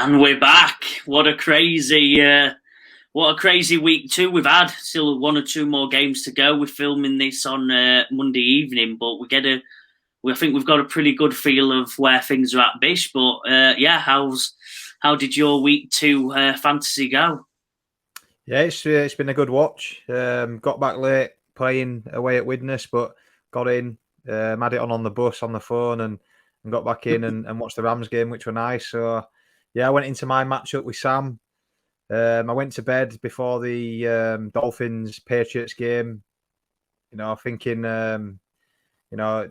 And we're back. What a crazy week 2 we've had. Still one or two more games to go. We're filming this on Monday evening, but I think we've got a pretty good feel of where things are at, Bish. But how did your week 2 fantasy go? Yeah, it's been a good watch. Got back late playing away at Widnes, but got in, had it on the bus on the phone, and got back in and watched the Rams game, which were nice. So yeah, I went into my matchup with Sam. I went to bed before the Dolphins Patriots game. Thinking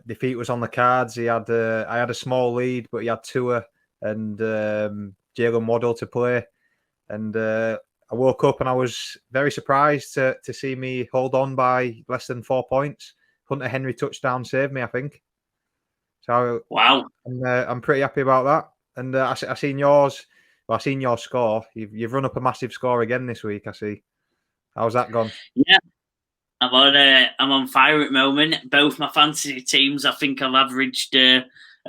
defeat was on the cards. I had a small lead, but he had Tua and Jalen Waddle to play, and I woke up and I was very surprised to see me hold on by less than 4 points. Hunter Henry touchdown saved me, I think. So wow, I'm pretty happy about that. And I seen yours. Well, I seen your score. You've run up a massive score again this week. I see. How's that gone? Yeah, I'm on fire at the moment. Both my fantasy teams, I think I've averaged a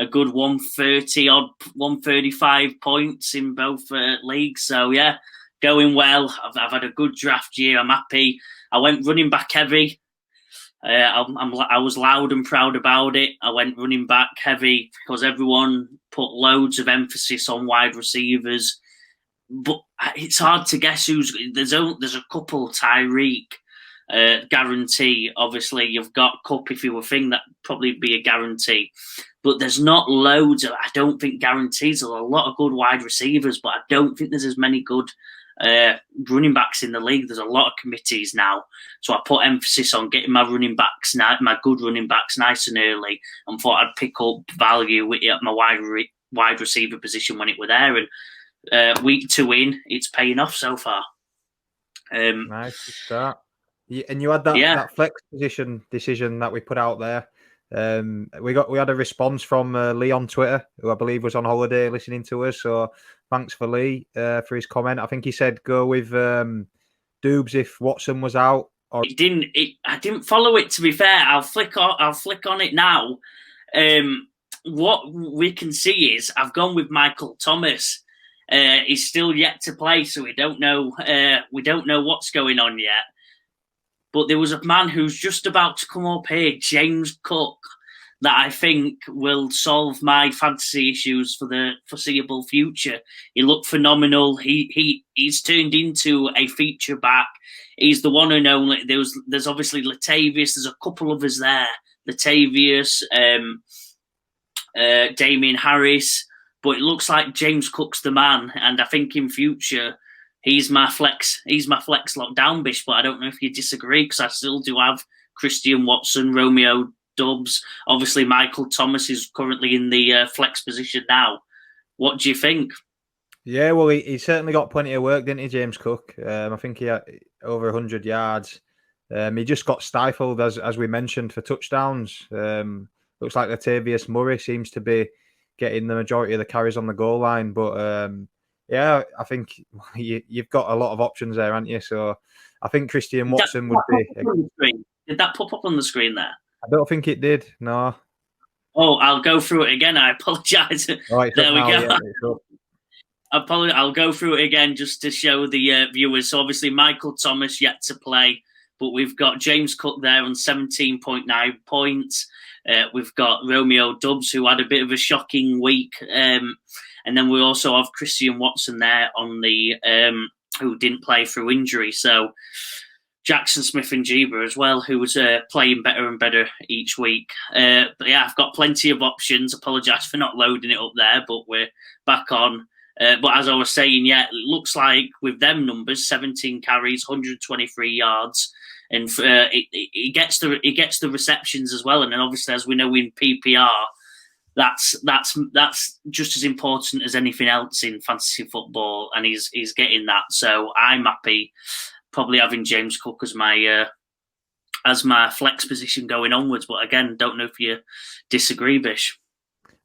good 135 points in both leagues. So yeah, going well. I've had a good draft year. I'm happy. I went running back heavy. I was loud and proud about it. I went running back heavy because everyone put loads of emphasis on wide receivers, but it's hard to guess who's. There's a couple. Tyreek, guarantee. Obviously, you've got Cup if you were thing that probably be a guarantee, but there's not loads. I don't think guarantees. There's a lot of good wide receivers, but I don't think there's as many good running backs in the league. There's a lot of committees now, so I put emphasis on getting my my good running backs nice and early, and thought I'd pick up value at my wide receiver position when it were there. And week 2 in, it's paying off so far. Nice start. And you had that flex position decision that we put out there. We had a response from Lee on Twitter, who I believe was on holiday listening to us. So thanks for Lee for his comment. I think he said go with Doobs if Watson was out. I didn't follow it, to be fair. I'll flick on it now. What we can see is I've gone with Michael Thomas. He's still yet to play, so we don't know what's going on yet. But there was a man who's just about to come up here, James Cook, that I think will solve my fantasy issues for the foreseeable future. He looked phenomenal. He's turned into a feature back. He's the one and only. There's obviously Latavius. There's a couple of us there. Latavius, Damien Harris. But it looks like James Cook's the man. And I think in future, he's my flex lockdown, Bish. But I don't know if you disagree, because I still do have Christian Watson, Romeo Doubs. Obviously, Michael Thomas is currently in the flex position now. What do you think? Yeah, well, he certainly got plenty of work, didn't he, James Cook? I think he had over 100 yards. He just got stifled, as we mentioned, for touchdowns. Looks like Latavius Murray seems to be getting the majority of the carries on the goal line. But yeah, I think you've got a lot of options there, haven't you? So I think Christian Watson would be. Did that pop up on the screen there? I don't think it did. No. Oh, I'll go through it again. I apologise. Right, there we go. Yeah, I'll go through it again just to show the viewers. So obviously Michael Thomas yet to play, but we've got James Cook there on 17.9 points. We've got Romeo Doubs, who had a bit of a shocking week. And then we also have Christian Watson there on the who didn't play through injury. So Jackson Smith and Jeeba as well, who was playing better and better each week. But yeah, I've got plenty of options. Apologise for not loading it up there, but we're back on. But as I was saying, yeah, it looks like with them numbers, 17 carries, 123 yards, and it gets the receptions as well. And then obviously, as we know in PPR, that's just as important as anything else in fantasy football, and he's getting that. So I'm happy, probably having James Cook as my flex position going onwards. But again, don't know if you disagree, Bish.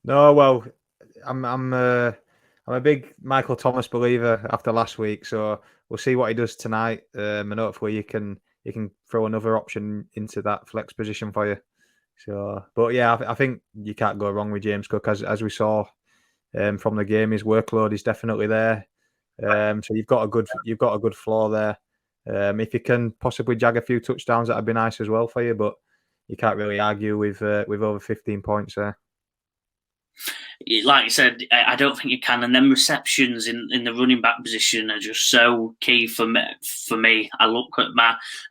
No, well, I'm a big Michael Thomas believer after last week, so we'll see what he does tonight, and hopefully you can throw another option into that flex position for you. So, but yeah, I think you can't go wrong with James Cook, as we saw from the game. His workload is definitely there. So you've got a good floor there. If you can possibly jag a few touchdowns, that'd be nice as well for you. But you can't really argue with over 15 points there. Like I said, I don't think you can. And then receptions in the running back position are just so key for me. I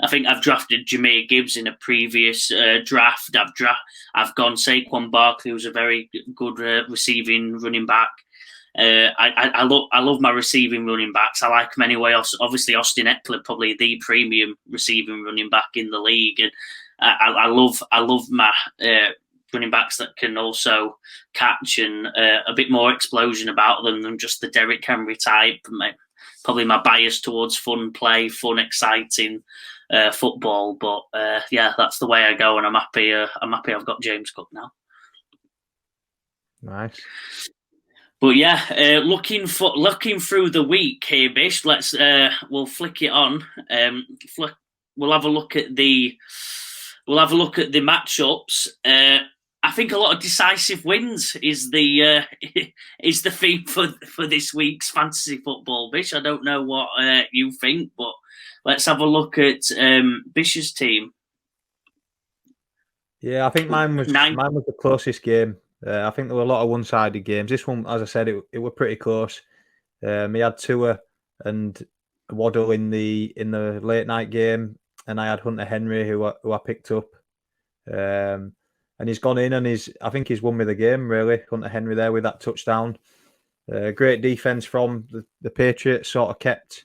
think I've drafted Jahmyr Gibbs in a previous draft. I've gone Saquon Barkley, who's a very good receiving running back. I love my receiving running backs. I like them anyway. Obviously, Austin Eckler, probably the premium receiving running back in the league, and I love my running backs that can also catch and a bit more explosion about them than just the Derrick Henry type. Probably my bias towards fun play, fun, exciting football. But yeah, that's the way I go, and I'm happy. I've got James Cook now. Nice. But yeah, looking through the week here, Bish. We'll flick it on. We'll have a look at the matchups. I think a lot of decisive wins is the theme for this week's fantasy football, Bish. I don't know what you think, but let's have a look at Bish's team. Yeah, I think mine was the closest game. I think there were a lot of one-sided games. This one, as I said, it were pretty close. He had Tua and Waddle in the late night game, and I had Hunter Henry, who I picked up. And he's gone in, and I think he's won me the game, really. Hunter Henry there with that touchdown. Great defense from the Patriots, sort of kept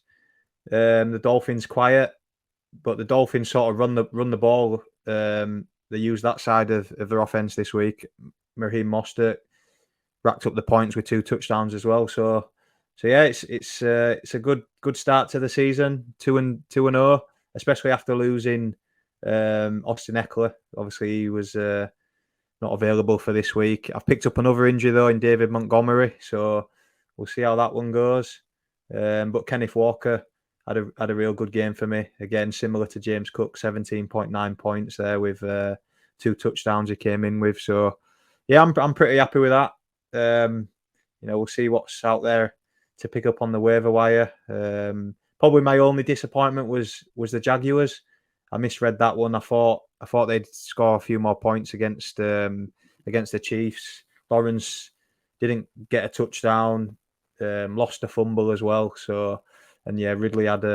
the Dolphins quiet, but the Dolphins sort of run the ball. They used that side of their offense this week. Raheem Mostert racked up the points with 2 touchdowns as well. So yeah, it's a good start to the season. 2-0, especially after losing Austin Eckler. Obviously, he was not available for this week. I've picked up another injury though in David Montgomery, so we'll see how that one goes. But Kenneth Walker had a real good game for me. Again, similar to James Cook, 17.9 points there with 2 touchdowns he came in with. So yeah, I'm pretty happy with that. We'll see what's out there to pick up on the waiver wire. Probably my only disappointment was the Jaguars. I misread that one. I thought they'd score a few more points against the Chiefs. Lawrence didn't get a touchdown, lost a fumble as well. So, and yeah, Ridley had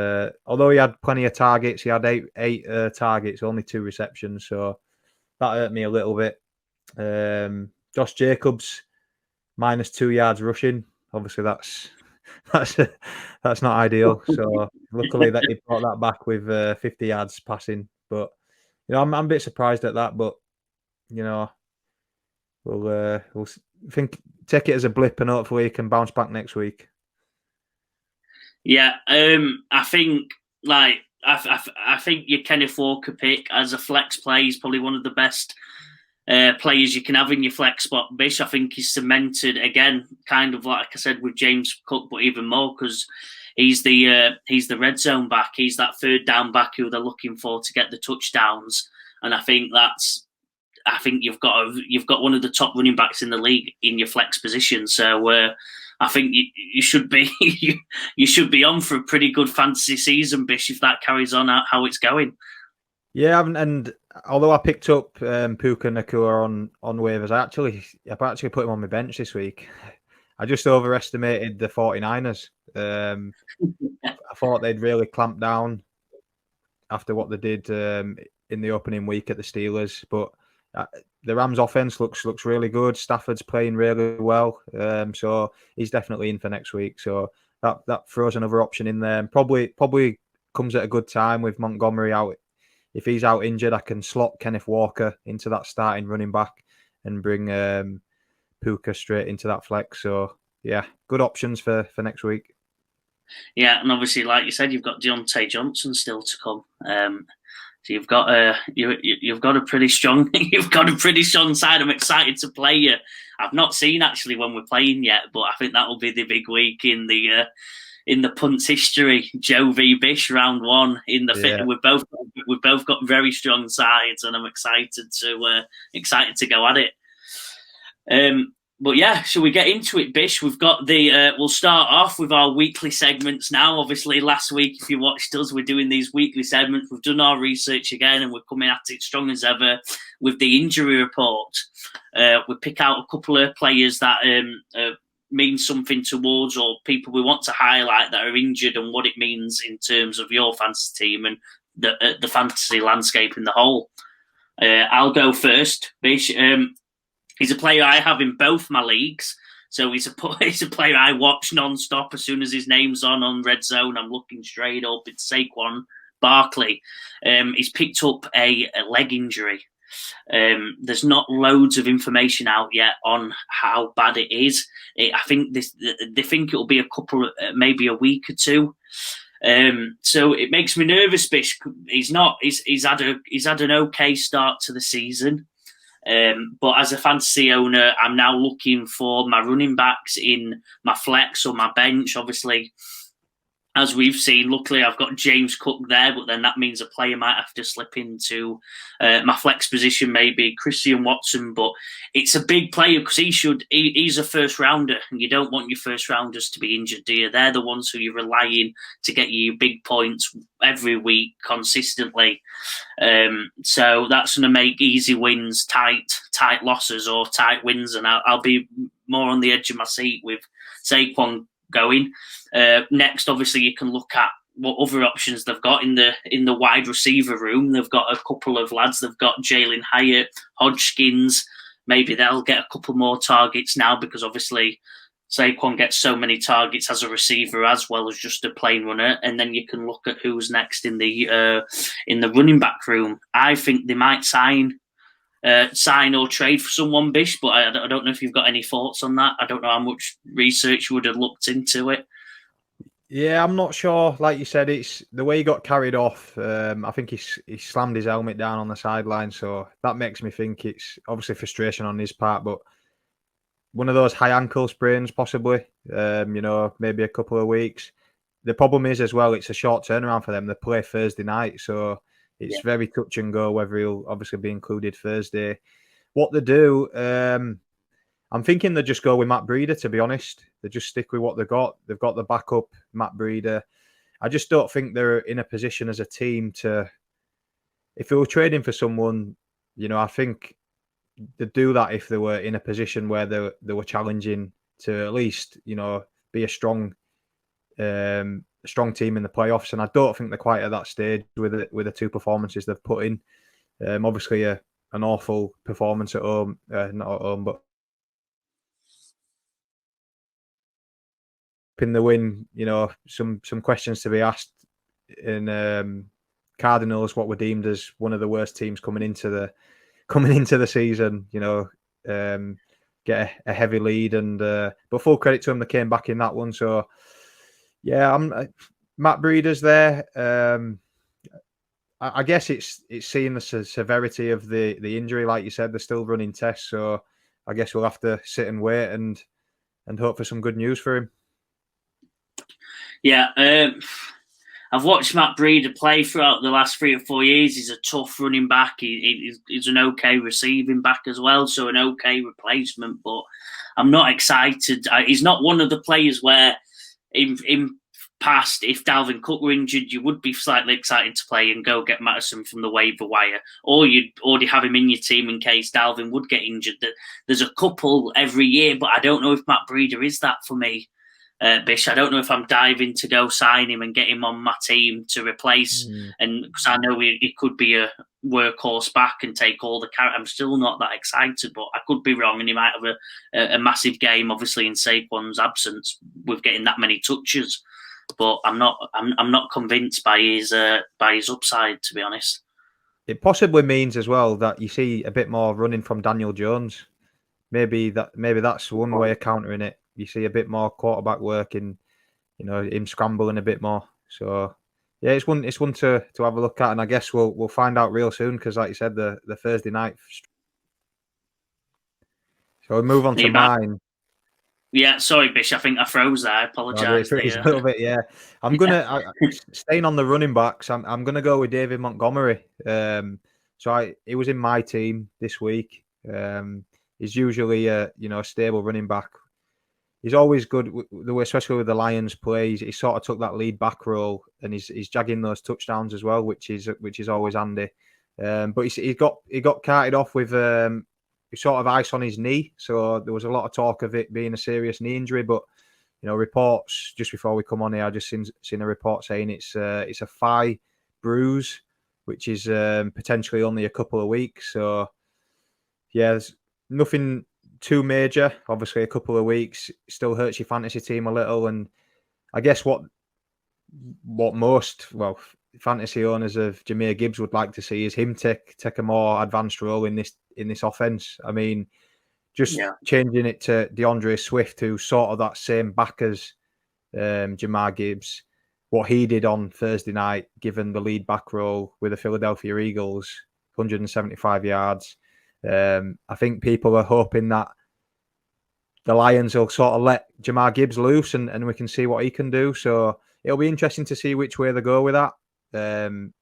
although he had plenty of targets, he had eight targets, only 2 receptions. So that hurt me a little bit. Josh Jacobs -2 yards rushing. Obviously, that's not ideal. So luckily that he brought that back with 50 yards passing. But I'm a bit surprised at that. But we'll take it as a blip, and hopefully he can bounce back next week. Yeah, I think I think your Kenneth Walker pick as a flex play is probably one of the best players you can have in your flex spot. Bish, I think he's cemented again, kind of like I said with James Cook, but even more because he's the red zone back. He's that 3rd down back who they're looking for to get the touchdowns, and I think you've got one of the top running backs in the league in your flex position. So I think you should be you should be on for a pretty good fantasy season, Bish, if that carries on how it's going. Yeah, and although I picked up Puka Nacua on waivers, I've actually put him on my bench this week. I just overestimated the 49ers. I thought they'd really clamp down after what they did in the opening week at the Steelers, but the Rams' offense looks really good. Stafford's playing really well, so he's definitely in for next week. So that throws another option in there, and probably comes at a good time with Montgomery out. If he's out injured, I can slot Kenneth Walker into that starting running back and bring Puka straight into that flex. So yeah, good options for next week. Yeah, and obviously, like you said, you've got Deontay Johnson still to come. So you've got a pretty strong side. I'm excited to play you. I've not seen actually when we're playing yet, but I think that will be the big week in the Punts history. Joe v Bish round 1 in the fit. We've both got very strong sides, and I'm excited to go at it. But yeah, shall we get into it, Bish? We've got we'll start off with our weekly segments now. Obviously, last week, if you watched us, we're doing these weekly segments. We've done our research again, and we're coming at it strong as ever with the injury report. We pick out a couple of players that mean something towards, or people we want to highlight that are injured, and what it means in terms of your fantasy team and the fantasy landscape in the whole. I'll go first, Bish. He's a player I have in both my leagues. So he's a player I watch non-stop. As soon as his name's on Red Zone, I'm looking straight up. It's Saquon Barkley. He's picked up a leg injury. There's not loads of information out yet on how bad it is. I think they think it'll be a couple, maybe a week or two. So it makes me nervous. Bish, he's had an okay start to the season. But as a fantasy owner, I'm now looking for my running backs in my flex or my bench. Obviously, as we've seen, luckily I've got James Cook there, but then that means a player might have to slip into my flex position, maybe Christian Watson. But it's a big player because he's a first rounder, and you don't want your first rounders to be injured, do you? They're the ones who you're relying to get you big points every week consistently. So that's going to make easy wins tight losses or tight wins, and I'll be more on the edge of my seat with Saquon going. Next, obviously, you can look at what other options they've got in the wide receiver room. They've got a couple of lads. They've got Jalen Hyatt, Hodgkins. Maybe they'll get a couple more targets now because obviously Saquon gets so many targets as a receiver as well as just a plain runner. And then you can look at who's next in the running back room. I think they might sign or trade for someone, Bish, but I don't know if you've got any thoughts on that. I don't know how much research you would have looked into it. Yeah, I'm not sure. Like you said, it's the way he got carried off. I think he slammed his helmet down on the sideline, so that makes me think it's obviously frustration on his part, but one of those high ankle sprains, possibly. Maybe a couple of weeks. The problem is as well, it's a short turnaround for them. They play Thursday night, so it's very touch and go whether he'll obviously be included Thursday. What they do, I'm thinking they just go with Matt Breida, to be honest. They just stick with what they got. They've got the backup, Matt Breida. I just don't think they're in a position as a team to... If they were trading for someone, I think they'd do that if they were in a position where they were challenging to at least, be a strong team in the playoffs. And I don't think they're quite at that stage with the two performances they've put in. Obviously, an awful performance at home, not at home, but in the win, some questions to be asked in Cardinals, what were deemed as one of the worst teams coming into the season, get a heavy lead, and but full credit to them, they came back in that one. So yeah, Matt Breida's there. I guess it's seeing the severity of the injury. Like you said, they're still running tests, so I guess we'll have to sit and wait and hope for some good news for him. Yeah, I've watched Matt Breida play throughout the last 3 or 4 years. He's a tough running back. He's an okay receiving back as well, so an okay replacement. But I'm not excited. He's not one of the players where in past, if Dalvin Cook were injured, you would be slightly excited to play and go get Madison from the waiver wire, or you'd already have him in your team in case Dalvin would get injured. There's a couple every year, but I don't know if Matt Breida is that for me. Bish, I don't know if I'm diving to go sign him and get him on my team to replace, and because I know he could be a workhorse back and take all the carry. I'm still not that excited, but I could be wrong, and he might have a massive game, obviously in Saquon's absence, with getting that many touches. But I'm not convinced by his upside, to be honest. It possibly means as well that you see a bit more running from Daniel Jones. Maybe that's one way of countering it. You see a bit more quarterback work in, him scrambling a bit more. So yeah, it's one to have a look at, and I guess we'll find out real soon because, like you said, the Thursday night. So we move on to mine. Yeah, sorry, Bish. I think I froze there. I apologise. It's a little bit, yeah. I'm gonna staying on the running backs. I'm gonna go with David Montgomery. He was in my team this week. he's usually a stable running back. He's always good, especially with the Lions play. He sort of took that lead back role, and he's jagging those touchdowns as well, which is always handy. But he got carted off with sort of ice on his knee, so there was a lot of talk of it being a serious knee injury. But reports just before we come on here, I just seen a report saying it's a thigh bruise, which is potentially only a couple of weeks. So yeah, there's nothing too major. Obviously, a couple of weeks still hurts your fantasy team a little, and I guess what most fantasy owners of Jahmyr Gibbs would like to see is him take a more advanced role in this offense. I mean, just changing it to DeAndre Swift, who's sort of that same back as Jahmyr Gibbs. What he did on Thursday night, given the lead back role with the Philadelphia Eagles, 175 yards. I think people are hoping that the Lions will sort of let Jahmyr Gibbs loose and we can see what he can do. So it'll be interesting to see which way they go with that.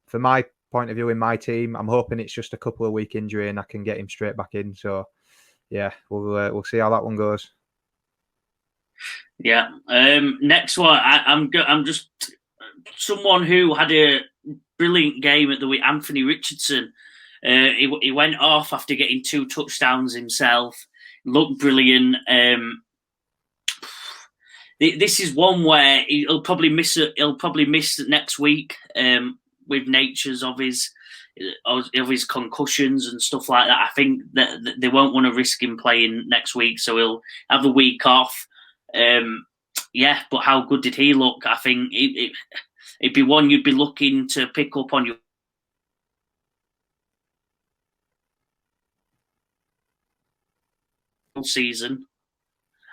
For my point of view in my team, I'm hoping it's just a couple of week injury and I can get him straight back in. So yeah, we'll see how that one goes. Yeah. Next one, I'm just someone who had a brilliant game at the week. Anthony Richardson. He went off after getting 2 touchdowns himself. Looked brilliant. This is one where he'll probably miss it. He'll probably miss next week with natures of his concussions and stuff like that. I think that they won't want to risk him playing next week, so he'll have a week off. But how good did he look? I think it'd be one you'd be looking to pick up on your season,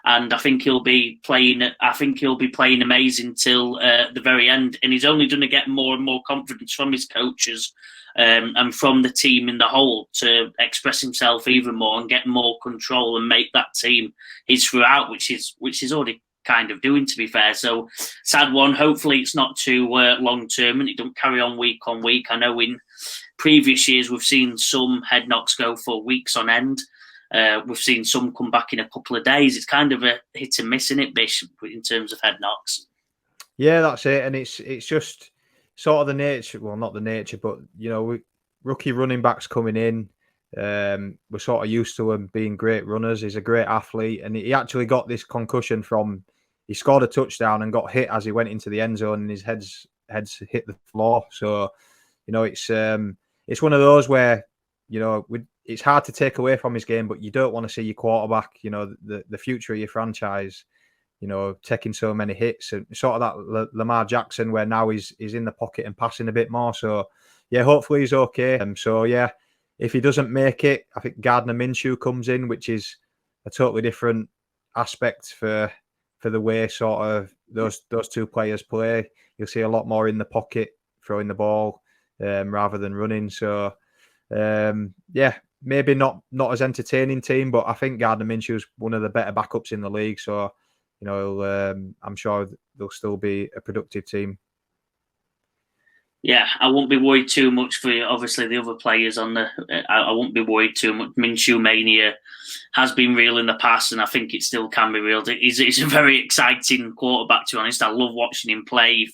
and I think he'll be playing amazing till the very end. And he's only going to get more and more confidence from his coaches and from the team in the whole to express himself even more and get more control and make that team his throughout, which is already kind of doing, to be fair. So sad one. Hopefully it's not too long term and it don't carry on week. I know in previous years we've seen some head knocks go for weeks on end. We've seen some come back in a couple of days. It's kind of a hit and miss, isn't it, Bish, in terms of head knocks? Yeah, that's it. And it's just sort of the nature. Well, not the nature, but rookie running backs coming in. We're sort of used to him being great runners. He's a great athlete, and he actually got this concussion from he scored a touchdown and got hit as he went into the end zone, and his head's hit the floor. So it's one of those where it's hard to take away from his game, but you don't want to see your quarterback, the future of your franchise, taking so many hits, and sort of that Lamar Jackson where now he's in the pocket and passing a bit more. So yeah, hopefully he's okay. So yeah, if he doesn't make it, I think Gardner Minshew comes in, which is a totally different aspect for the way sort of those two players play. You'll see a lot more in the pocket, throwing the ball rather than running. So maybe not as entertaining team, but I think Gardner Minshew's one of the better backups in the league. So, I'm sure they'll still be a productive team. Yeah, I won't be worried too much for obviously the other players on the. I won't be worried too much. Minshew mania has been real in the past, and I think it still can be real. He's a very exciting quarterback, to be honest. I love watching him play.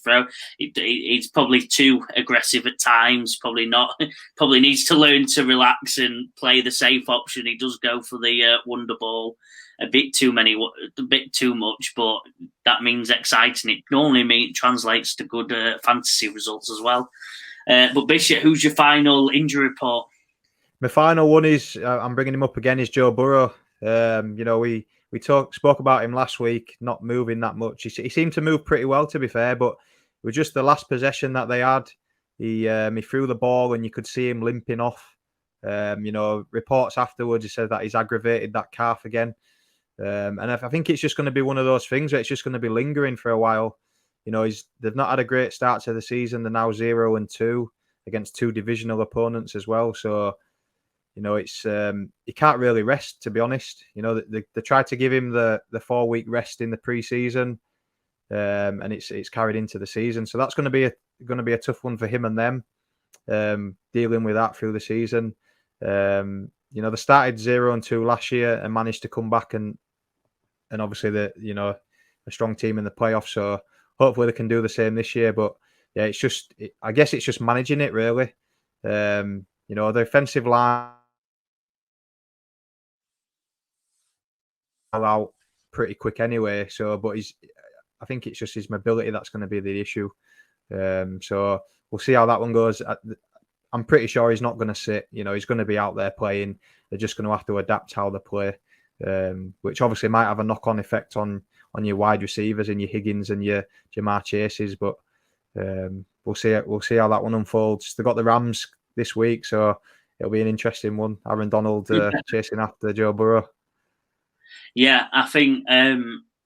He's probably too aggressive at times. Probably not. Probably needs to learn to relax and play the safe option. He does go for the wonder ball a bit too much, but that means exciting. It normally translates to good fantasy results as well. But Bishop, who's your final injury report? My final one is I'm bringing him up again. Is Joe Burrow. We spoke about him last week, not moving that much. He seemed to move pretty well, to be fair, but it was just the last possession that they had. He threw the ball and you could see him limping off. Reports afterwards, he said that he's aggravated that calf again. And I think it's just going to be one of those things where it's just going to be lingering for a while. They've not had a great start to the season. They're now 0-2 against 2 divisional opponents as well. So, it's he can't really rest, to be honest. They tried to give him the 4-week rest in the preseason, and it's carried into the season. So that's going to be a tough one for him and them, dealing with that through the season. they started 0-2 last year and managed to come back and obviously a strong team in the playoffs. So hopefully they can do the same this year. But yeah, I guess it's just managing it really. The offensive line are out pretty quick anyway. So, but I think it's just his mobility that's going to be the issue. So we'll see how that one goes. I'm pretty sure he's not going to sit. He's going to be out there playing. They're just going to have to adapt how they play, which obviously might have a knock-on effect on your wide receivers and your Higgins and your Jamar Chases. But we'll see how that one unfolds. They've got the Rams this week, so it'll be an interesting one. Aaron Donald chasing after Joe Burrow. Yeah, I think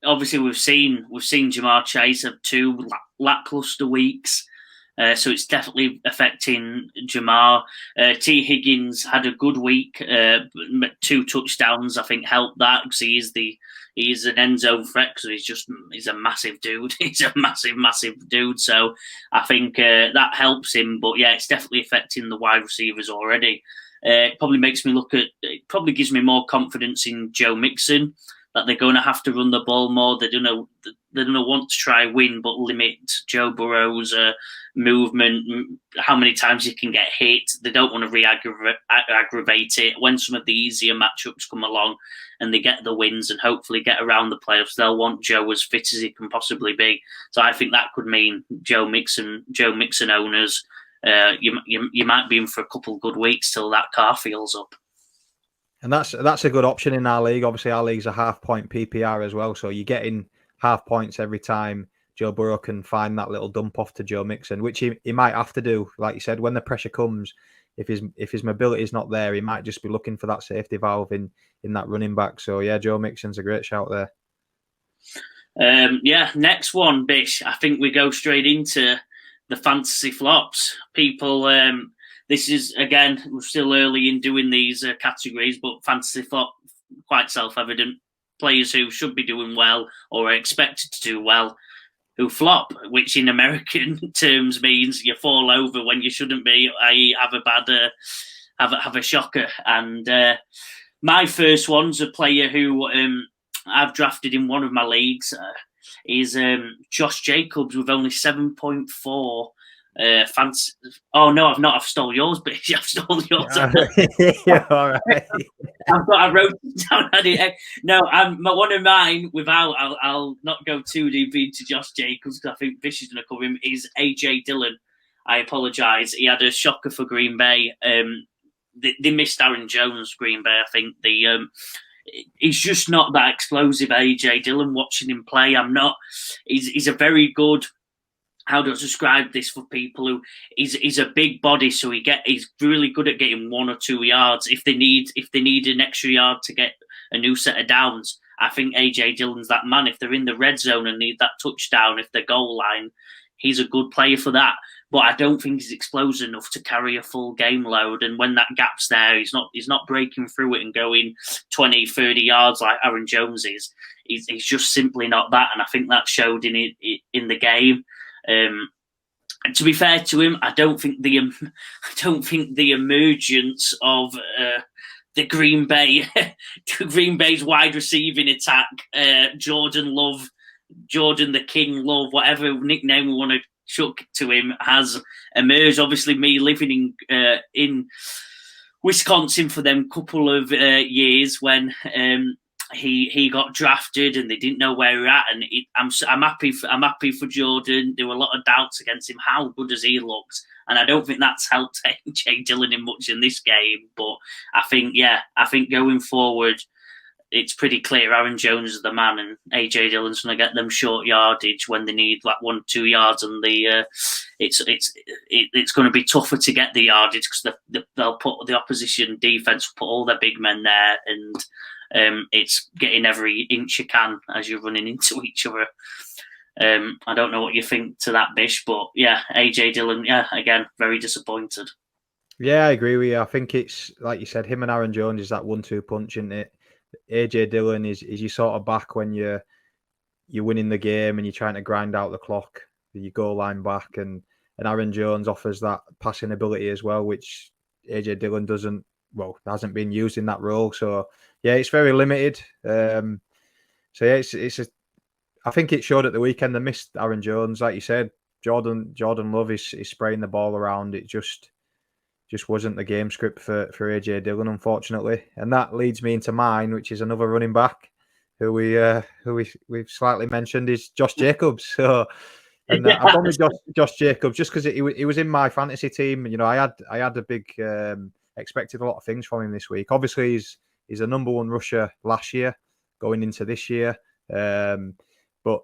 obviously we've seen Jamar Chase have 2 lackluster weeks. So it's definitely affecting Jamar. T. Higgins had a good week, 2 touchdowns. I think helped that because he is an end zone threat because he's a massive dude. He's a massive dude. So I think that helps him. But yeah, it's definitely affecting the wide receivers already. It probably gives me more confidence in Joe Mixon that they're going to have to run the ball more. They don't want to try win, but limit Joe Burrow's movement, how many times he can get hit. They don't want to re-aggravate it. When some of the easier matchups come along and they get the wins and hopefully get around the playoffs, they'll want Joe as fit as he can possibly be. So I think that could mean Joe Mixon owners, you might be in for a couple of good weeks till that car fills up. And that's a good option in our league. Obviously, our league's a half-point PPR as well, so you're getting half points every time Joe Burrow can find that little dump off to Joe Mixon, which he might have to do. Like you said, when the pressure comes, if his mobility is not there, he might just be looking for that safety valve in that running back. So yeah, Joe Mixon's a great shout there. Next one, Bish. I think we go straight into the fantasy flops. People, this is, again, we're still early in doing these categories, but fantasy flop, quite self-evident. Players who should be doing well or are expected to do well, who flop, which in American terms means you fall over when you shouldn't be, i.e. have a shocker. And my first one's a player who I've drafted in one of my leagues, is Josh Jacobs with only 7.4 fancy. Oh no, I've not. I've stole yours, but I've stole yours. Yeah, all right. I wrote it down. No, one of mine. Without, I'll not go too deep into Josh Jacobs because I think Bish is going to cover him. Is AJ Dillon. I apologise. He had a shocker for Green Bay. They missed Aaron Jones. Green Bay. I think he's just not that explosive. AJ Dillon. Watching him play, I'm not. He's a very good. How do I describe this for people who he's a big body, so he's really good at getting 1 or 2 yards. If they need an extra yard to get a new set of downs, I think AJ Dillon's that man. If they're in the red zone and need that touchdown, if they're goal line, he's a good player for that. But I don't think he's explosive enough to carry a full game load. And when that gap's there, he's not breaking through it and going 20, 30 yards like Aaron Jones is. He's just simply not that. And I think that showed in the game. And to be fair to him, I don't think the emergence of the Green Bay's wide receiving attack, Jordan the King Love, whatever nickname we want to chuck to him, has emerged. Obviously, me living in Wisconsin for them couple of years when he got drafted and they didn't know where we're at, and I'm happy for Jordan. There were a lot of doubts against him. How good has he looked? And I don't think that's helped AJ Dillon in much in this game. But I think going forward, it's pretty clear Aaron Jones is the man, and AJ Dillon's going to get them short yardage when they need like 1 or 2 yards, and it's going to be tougher to get the yardage because they'll put the opposition defense, put all their big men there, and it's getting every inch you can as you're running into each other. I don't know what you think to that, Bish, but yeah, AJ Dillon, again, very disappointed. Yeah, I agree with you. I think it's, like you said, him and Aaron Jones is that 1-2 punch, isn't it? AJ Dillon is your sort of back when you're winning the game and you're trying to grind out the clock, your goal line back, and Aaron Jones offers that passing ability as well, which AJ Dillon doesn't hasn't been used in that role. So yeah, it's very limited. So yeah, I think it showed at the weekend. They missed Aaron Jones, like you said. Jordan Love is spraying the ball around. It just wasn't the game script for AJ Dillon, unfortunately. And that leads me into mine, which is another running back who we've slightly mentioned, is Josh Jacobs. So, and I've gone with Josh Jacobs just because he was in my fantasy team. You know, I had a big expected a lot of things from him this week. Obviously, he's a number one rusher last year, going into this year. But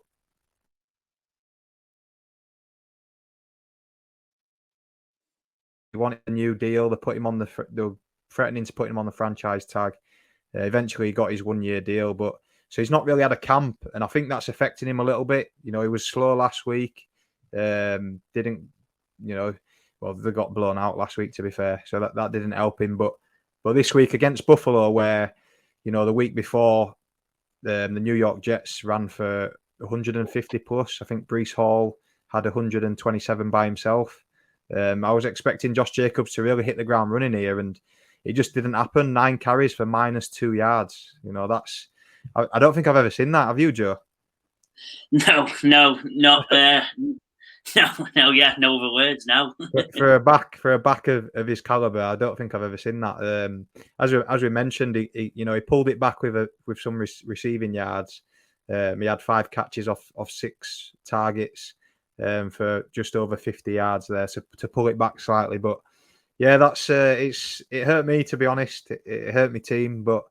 he wanted a new deal. They were threatening to put him on the franchise tag. Eventually, he got his 1 year deal, but so he's not really had a camp, and I think that's affecting him a little bit. You know, he was slow last week. Didn't, you know, well, they got blown out last week, to be fair, so that didn't help him. But this week against Buffalo, where, you know, the week before, the New York Jets ran for 150 plus. I think Breece Hall had 127 by himself. I was expecting Josh Jacobs to really hit the ground running here, and it just didn't happen. 9 carries for -2 yards. You know, I don't think I've ever seen that. Have you, Joe? No, not no, yeah, no other words. No, for a back of his caliber, I don't think I've ever seen that. As we mentioned, he pulled it back with some receiving yards. He had 5 catches off 6 targets for just over 50 yards there, so to pull it back slightly. But yeah, it hurt me, to be honest. It hurt my team, but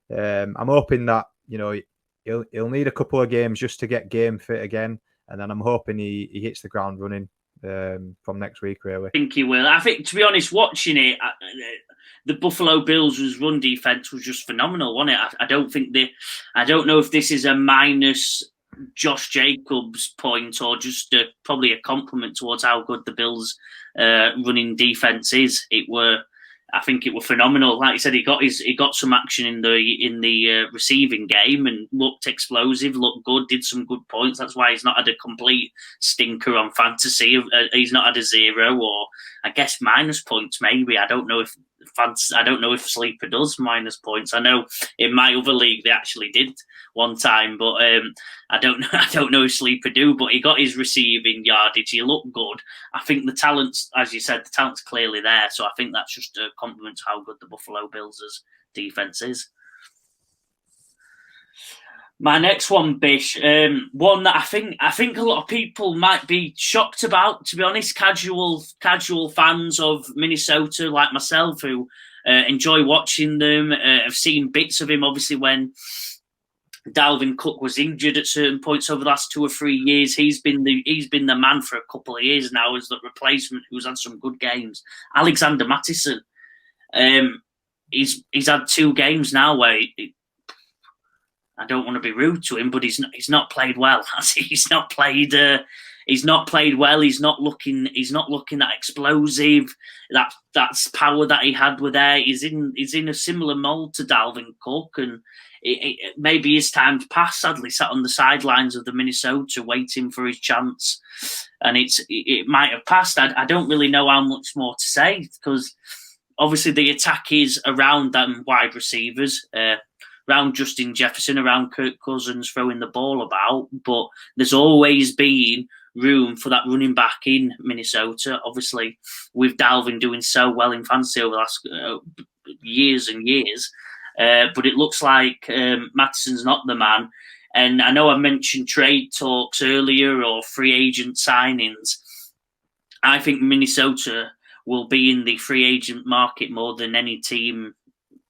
I'm hoping that, you know, he'll need a couple of games just to get game fit again, and then I'm hoping he hits the ground running from next week, really. I think he will. I think, to be honest, watching it, the Buffalo Bills' run defense was just phenomenal, wasn't it? I don't know if this is a minus Josh Jacobs point or just probably a compliment towards how good the Bills' running defense is. I think it was phenomenal. Like I said, he got some action in the receiving game and looked explosive, looked good, did some good points. That's why he's not had a complete stinker on fantasy. He's not had a 0 or I guess minus points maybe. I don't know if Sleeper does minus points. I know in my other league they actually did one time, but I don't know if Sleeper do. But he got his receiving yardage. He looked good. I think the talent's, as you said, the talent's clearly there. So I think that's just a compliment to how good the Buffalo Bills' defense is. My next one, Bish, one that I think a lot of people might be shocked about, to be honest. Casual fans of Minnesota like myself who enjoy watching them, have seen bits of him, obviously, when Dalvin Cook was injured at certain points over the last 2 or 3 years. He's been the man for a couple of years now as the replacement who's had some good games. Alexander Mattison, he's had 2 games now where I don't want to be rude to him, but he's not played well. He's not played well. He's not looking that explosive. That's power that he had with there. He's in a similar mold to Dalvin Cook, and maybe his time's passed. Sadly, sat on the sidelines of the Minnesota waiting for his chance, and it might have passed. I don't really know how much more to say because obviously the attack is around them wide receivers. Around Justin Jefferson, around Kirk Cousins throwing the ball about, but there's always been room for that running back in Minnesota. Obviously, with Dalvin doing so well in fantasy over the last years and years, but it looks like Mattison's not the man. And I know I mentioned trade talks earlier or free agent signings. I think Minnesota will be in the free agent market more than any team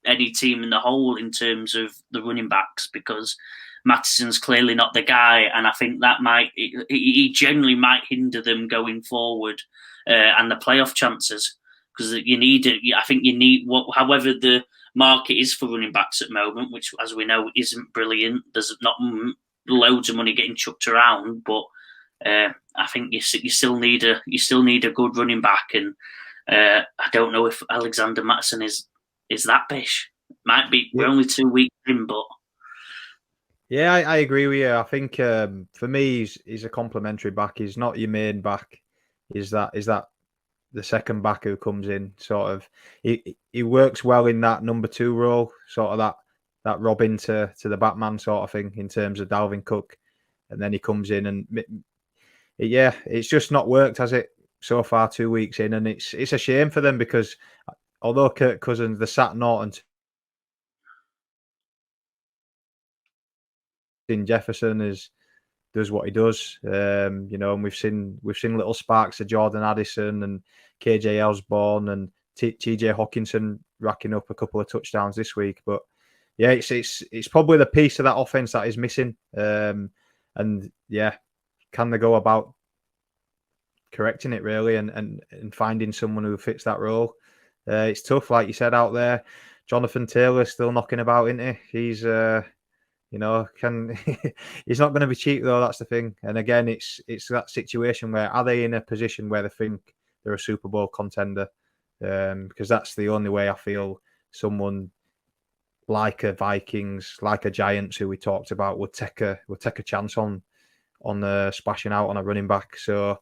in the whole in terms of the running backs, because Mattison's clearly not the guy, and I think that he generally might hinder them going forward and the playoff chances, because however the market is for running backs at the moment, which as we know isn't brilliant. There's not loads of money getting chucked around, but I think you still need a good running back, and I don't know if Alexander Mattison is that Bish. Might be. We're only 2 weeks in, but yeah, I agree with you. I think for me, he's a complimentary back. He's not your main back. He's that the second back who comes in. Sort of, he works well in that number 2 role, sort of that Robin to the Batman sort of thing in terms of Dalvin Cook, and then he comes in and it's just not worked, has it, so far 2 weeks in, and it's a shame for them because although Kirk Cousins, the sat Norton in Jefferson does what he does, and we've seen little sparks of Jordan Addison and KJ Osborne and TJ Hawkinson racking up a couple of touchdowns this week. But yeah, it's probably the piece of that offense that is missing. And yeah, can they go about correcting it really and finding someone who fits that role? It's tough, like you said out there. Jonathan Taylor still knocking about, isn't he? He's he's not going to be cheap though. That's the thing. And again, it's that situation where are they in a position where they think they're a Super Bowl contender? Because that's the only way I feel someone like a Vikings, like a Giants, who we talked about, would take a chance on splashing out on a running back. So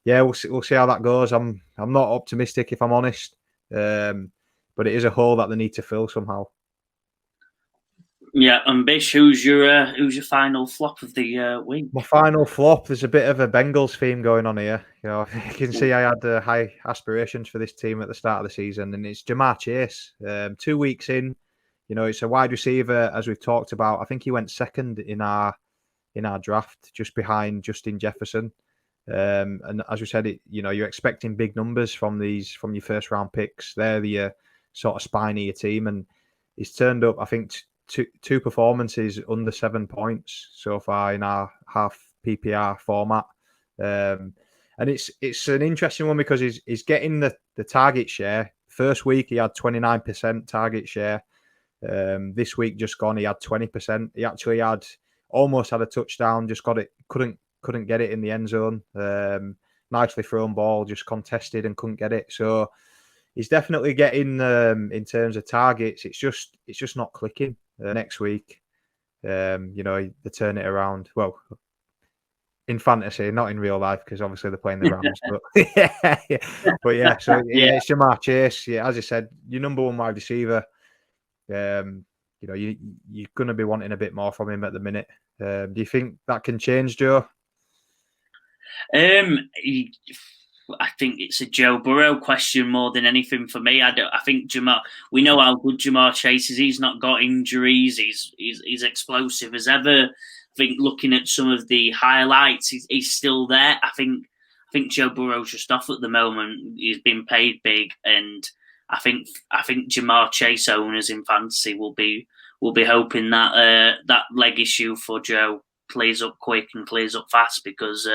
yeah, we'll see how that goes. I'm not optimistic if I'm honest, but it is a hole that they need to fill somehow. Yeah, and Bish, who's your final flop of the week? My final flop. There's a bit of a Bengals theme going on here. You can see I had high aspirations for this team at the start of the season, and it's Ja'Marr Chase. 2 weeks in, it's a wide receiver, as we've talked about. I think he went second in our draft, just behind Justin Jefferson. And as we said, you're expecting big numbers from your first round picks. They're the sort of spine of your team, and he's turned up, I think, two performances under 7 points so far in our half PPR format. And it's an interesting one because he's getting the target share. First week he had 29% target share. This week just gone, he had 20%. He actually almost had a touchdown, just got it, couldn't get it in the end zone. Nicely thrown ball, just contested and couldn't get it. So he's definitely getting in terms of targets. It's just not clicking. Next week, they turn it around. Well, in fantasy, not in real life, because obviously they're playing the Rams. But yeah. So yeah, it's Ja'Marr Chase. Yeah, as I said, your number 1 wide receiver. You're going to be wanting a bit more from him at the minute. Do you think that can change, Joe? I think it's a Joe Burrow question more than anything for me. I think Ja'Marr. We know how good Ja'Marr Chase is. He's not got injuries. He's explosive as ever. I think looking at some of the highlights, he's still there. I think Joe Burrow's just off at the moment. He's been paid big, and I think Ja'Marr Chase owners in fantasy will be hoping that that leg issue for Joe clears up quick and clears up fast, because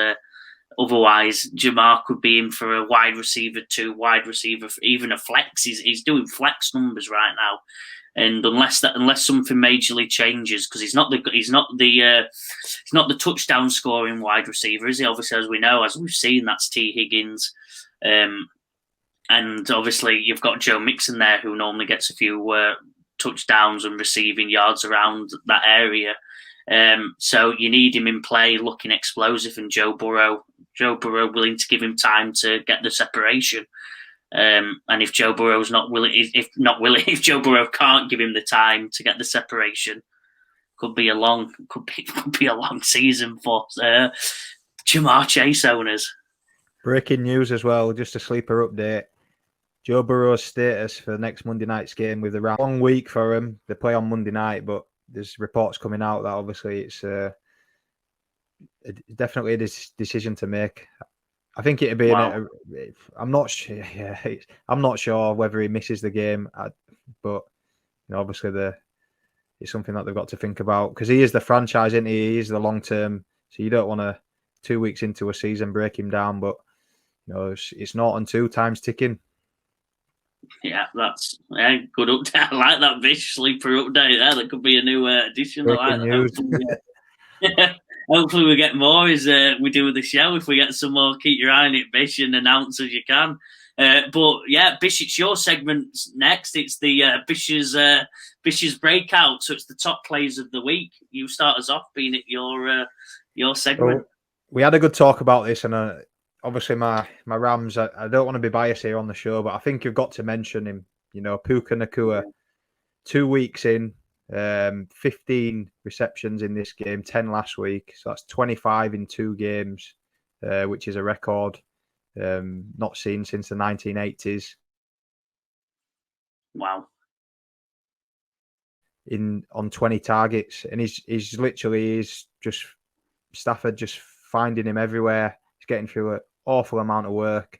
otherwise Ja'Marr could be in for a wide receiver 2, wide receiver, even a flex. He's doing flex numbers right now, and unless something majorly changes, because he's not the touchdown scoring wide receiver, is he? Obviously, as we know, as we've seen, that's T Higgins. And obviously, you've got Joe Mixon there, who normally gets a few touchdowns and receiving yards around that area. So you need him in play, looking explosive, and Joe Burrow willing to give him time to get the separation. And if Joe Burrow's if Joe Burrow can't give him the time to get the separation, could be a long season for Ja'Marr Chase owners. Breaking news as well, just a sleeper update. Joe Burrow's status for the next Monday night's game with the Rams. Long week for him. They play on Monday night, but there's reports coming out that obviously it's definitely a decision to make. I think it'd be. Wow. I'm not sure. Yeah, I'm not sure whether he misses the game, but obviously it's something that they've got to think about, because he is the franchise, isn't he? He is the long term. So you don't want to 2 weeks into a season break him down, but it's not on 2 times ticking. Yeah, that's good update. I like that Bish sleeper update there. That could be a new addition. Hopefully we get more as we do with the show. If we get some more, keep your eye on it, Bish, and announce as you can. But yeah, Bish, it's your segment next. It's the Bish's breakout. So it's the top players of the week. You start us off, being it your segment. Well, we had a good talk about this, and obviously my Rams. I don't want to be biased here on the show, but I think you've got to mention him. Puka Nakua, 2 weeks in, 15 receptions in this game, 10 last week. So that's 25 in 2 games, which is a record not seen since the 1980s. Wow. On 20 targets, and he's literally just Stafford just finding him everywhere. He's getting through an awful amount of work,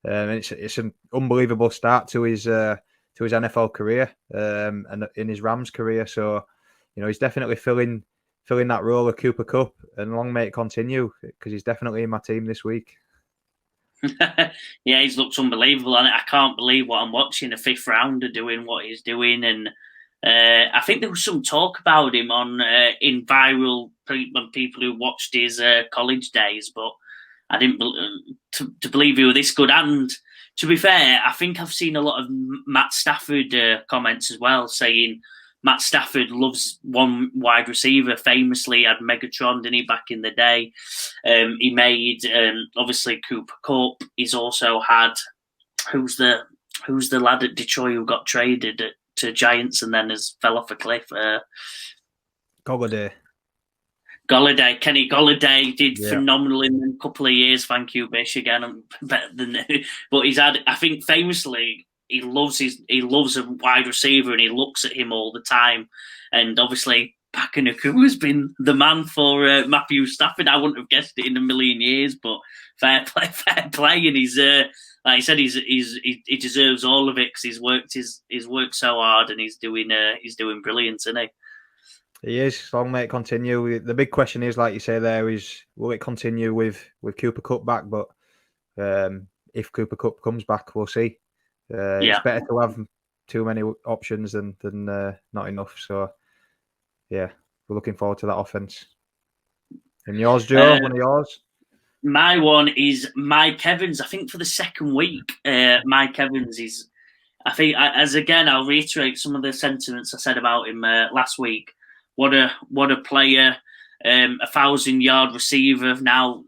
and it's an unbelievable start to his NFL career and in his Rams career. So he's definitely filling that role of Cooper Kupp, and long may it continue because he's definitely in my team this week. Yeah, he's looked unbelievable, and I can't believe what I'm watching. A 5th rounder doing what he's doing, and I think there was some talk about him on in viral people who watched his college days, but I didn't to believe he was this good. And to be fair, I think I've seen a lot of Matt Stafford comments as well, saying Matt Stafford loves one wide receiver. Famously had Megatron, didn't he, back in the day? He made obviously Cooper Kupp. He's also had who's the lad at Detroit who got traded to Giants and then has fell off a cliff. Golladay. Kenny Golladay did phenomenal in a couple of years. Thank you, Bish. Again, I'm better than, but he's had. I think famously he loves a wide receiver and he looks at him all the time. And obviously, Pakanaku has been the man for Matthew Stafford. I wouldn't have guessed it in a million years, but fair play, and he's. Like I said, he deserves all of it because he's worked so hard and he's doing brilliant, isn't he? He is. Long may it continue. The big question is, like you say, there is, will it continue with Cooper Kupp back? But if Cooper Kupp comes back, we'll see. It's better to have too many options than not enough. So yeah, we're looking forward to that offense. And yours, Joe? One of yours? My one is Mike Evans. I think for the second week, Mike Evans is. I think I'll reiterate some of the sentiments I said about him last week. What a player! 1,000-yard receiver. Now,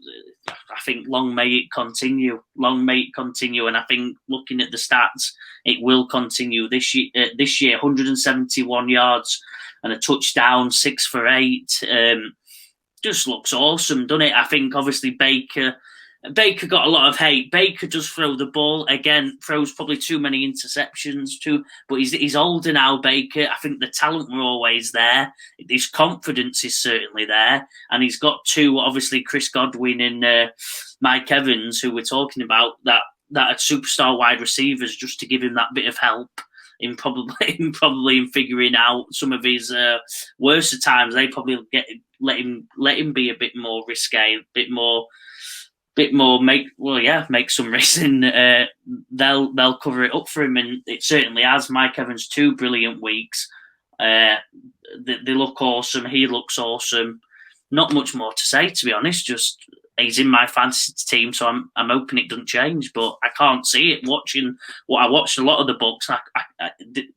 I think long may it continue. And I think looking at the stats, it will continue this year. 171 yards and a touchdown, 6 for 8. Just looks awesome, doesn't it? I think obviously Baker got a lot of hate. Baker does throw the ball again, throws probably too many interceptions too. But he's older now, Baker. I think the talent were always there. His confidence is certainly there, and he's got two, obviously Chris Godwin and Mike Evans, who we're talking about, that are superstar wide receivers, just to give him that bit of help in probably figuring out some of his worse times. They probably let him be a bit more risque, bit more make some risks, and they'll cover it up for him, and it certainly has. Mike Evans 2 brilliant weeks. They look awesome. He looks awesome. Not much more to say, to be honest. Just he's in my fantasy team, so I'm hoping it doesn't change. But I can't see it. Watching what I watched a lot of the books,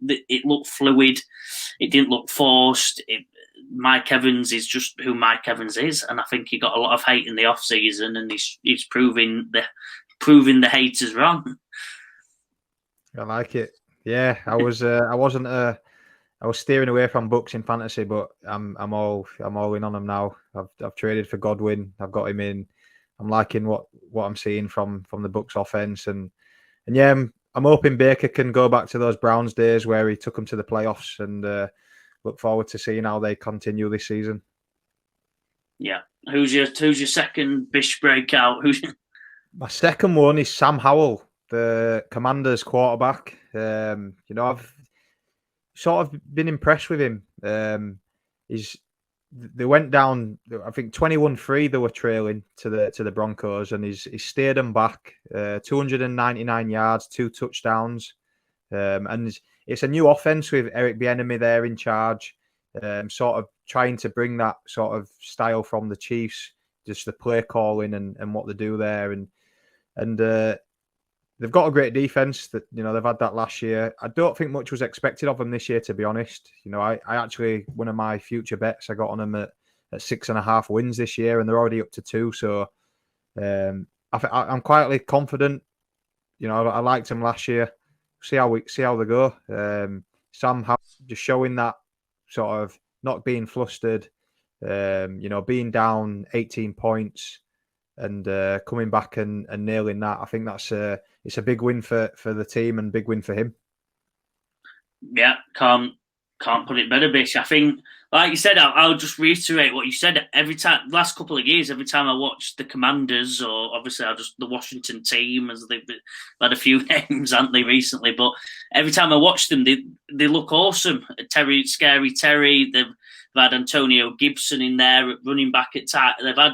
it looked fluid. It didn't look forced. Mike Evans is just who Mike Evans is, and I think he got a lot of hate in the off season, and he's proving the haters wrong. I like it. Yeah, I was steering away from books in fantasy, but I'm all in on them now. I've traded for Godwin. I've got him in. I'm liking what I'm seeing from the Bucs offense, and yeah, I'm hoping Baker can go back to those Browns days where he took them to the playoffs, and look forward to seeing how they continue this season. Yeah, who's your second Bish breakout? My second one is Sam Howell, the Commanders quarterback. I've sort of been impressed with him. They went down, I think 21-3 they were trailing to the Broncos, and he's steered them back 299 yards, 2 touchdowns, and it's a new offense with Eric Bieniemy there in charge, sort of trying to bring that sort of style from the Chiefs, just the play calling and what they do there, and they've got a great defense that they've had that last year. I don't think much was expected of them this year, to be honest. I actually, one of my future bets, I got on them at 6.5 wins this year, and they're already up to 2. So I'm quietly confident. You know, I liked him last year. See how they go. Sam just showing that sort of not being flustered. You know, being down 18 points and coming back and nailing that. I think it's a big win for the team and big win for him. Yeah, can't put it better, Bish. I think, like you said, I'll just reiterate what you said. Every time, last couple of years, every time I watch the Commanders, or obviously the Washington team, as they've had a few names, haven't they, recently? But every time I watch them, they look awesome. Scary Terry. They've had Antonio Gibson in there, running back at tight. They've had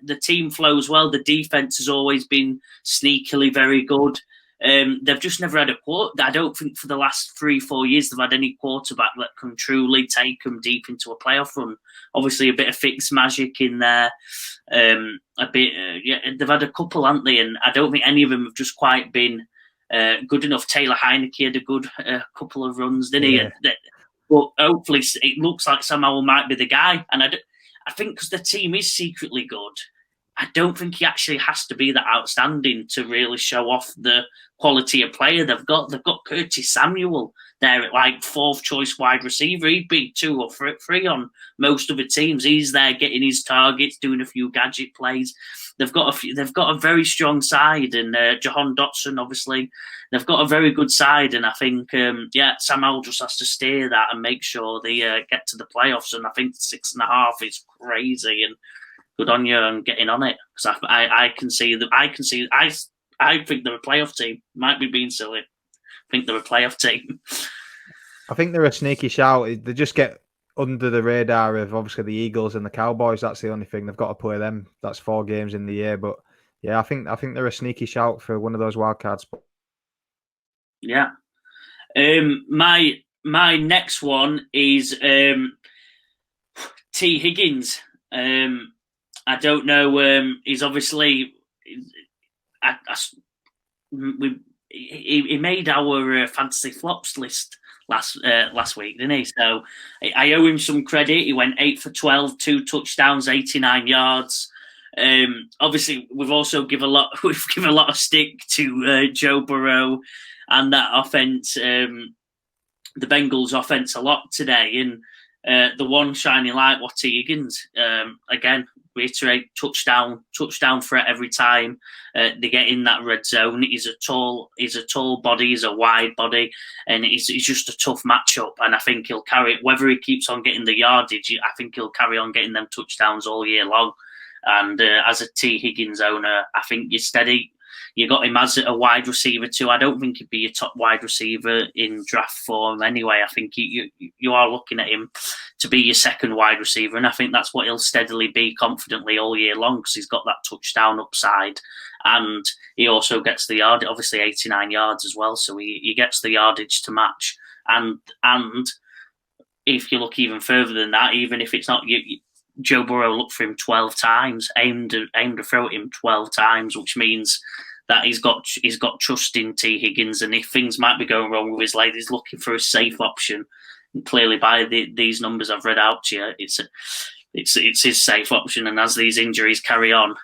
the team flows well. The defense has always been sneakily very good. They've just never had a quarter. I don't think for the last 3-4 years they've had any quarterback that can truly take them deep into a playoff run. Obviously, a bit of fixed magic in there. They've had a couple, haven't they? And I don't think any of them have just quite been good enough. Taylor Heineke had a good couple of runs, didn't he? But hopefully, it looks like Sam Howell might be the guy. And I think because the team is secretly good, I don't think he actually has to be that outstanding to really show off the quality of player they've got. They've got Curtis Samuel there at like 4th choice wide receiver. He'd be 2 or 3 on most of the teams. He's there getting his targets, doing a few gadget plays. They've got a very strong side, and Jahan Dotson, obviously, they've got a very good side. And I think, Sam Howell just has to steer that and make sure they get to the playoffs. And I think 6.5 is crazy, and good on you and getting on it, because I think they're a playoff team. Might be being silly. I think they're a playoff team. I think they're a sneaky shout. They just get under the radar of obviously the Eagles and the Cowboys. That's the only thing. They've got to play them. That's 4 games in the year. But yeah, I think they're a sneaky shout for one of those wild cards. Yeah. My next one is T. Higgins. I don't know. He's obviously he made our fantasy flops list last week, didn't he? So I owe him some credit. He went 8 for 12, 2 touchdowns, 89 yards. Obviously, we've given a lot of stick to Joe Burrow and that offense, the Bengals offense, a lot today. And the one shining light was T. Higgins. Again, reiterate, touchdown threat every time they get in that red zone. He's a tall body, he's a wide body, and he's just a tough matchup. And I think he'll carry it, whether he keeps on getting the yardage. I think he'll carry on getting them touchdowns all year long. And as a T. Higgins owner, I think you're steady. You got him as a wide receiver too. I don't think he'd be a top wide receiver in draft form anyway. I think you are looking at him to be your second wide receiver, and I think that's what he'll steadily be confidently all year long, because he's got that touchdown upside, and he also gets the yard, obviously 89 yards as well, so he gets the yardage to match. And if you look even further than that, even if it's not Joe Burrow looked for him 12 times, aimed to throw at him 12 times, which means that he's got trust in T. Higgins, and if things might be going wrong with his leg, he's looking for a safe option. And clearly, by these numbers I've read out to you, it's his safe option. And as these injuries carry on,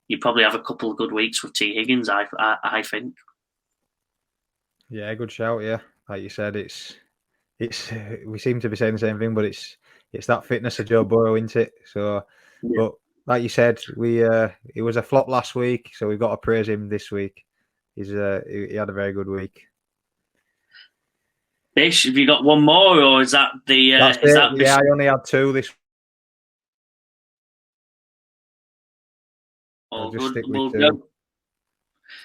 you probably have a couple of good weeks with T. Higgins, I think. Yeah, good shout. Yeah, like you said, it's we seem to be saying the same thing, but it's that fitness of Joe Burrow, isn't it? So, yeah. But like you said, it was a flop last week, so we've got to praise him this week. He had a very good week. Bish, have you got one more, or is that the? That's it. I only had 2 this. All good. We'll go.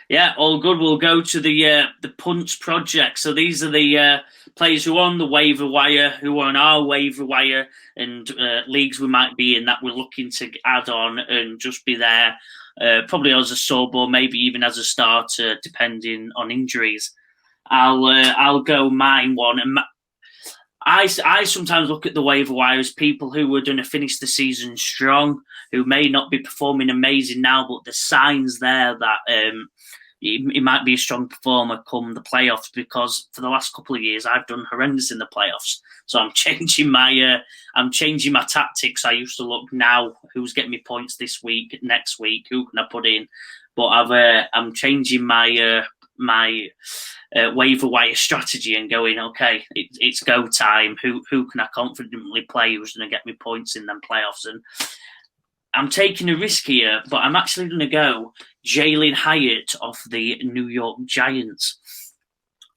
Yeah, all good. We'll go to the Punters project. So these are the players who are on the waiver wire, who are on our waiver wire, and leagues we might be in that we're looking to add on and just be there, probably as a sub or maybe even as a starter, depending on injuries. I'll go mine one. And I sometimes look at the waiver wire as people who are going to finish the season strong, who may not be performing amazing now, but the signs there that he might be a strong performer come the playoffs, because for the last couple of years I've done horrendous in the playoffs. So I'm changing my tactics. I used to look now who's getting me points this week, next week, who can I put in, but I'm changing my waiver wire strategy and going, okay, it's go time. Who can I confidently play? Who's going to get me points in them playoffs? And I'm taking a risk here, but I'm actually going to go Jalen Hyatt off the New York Giants.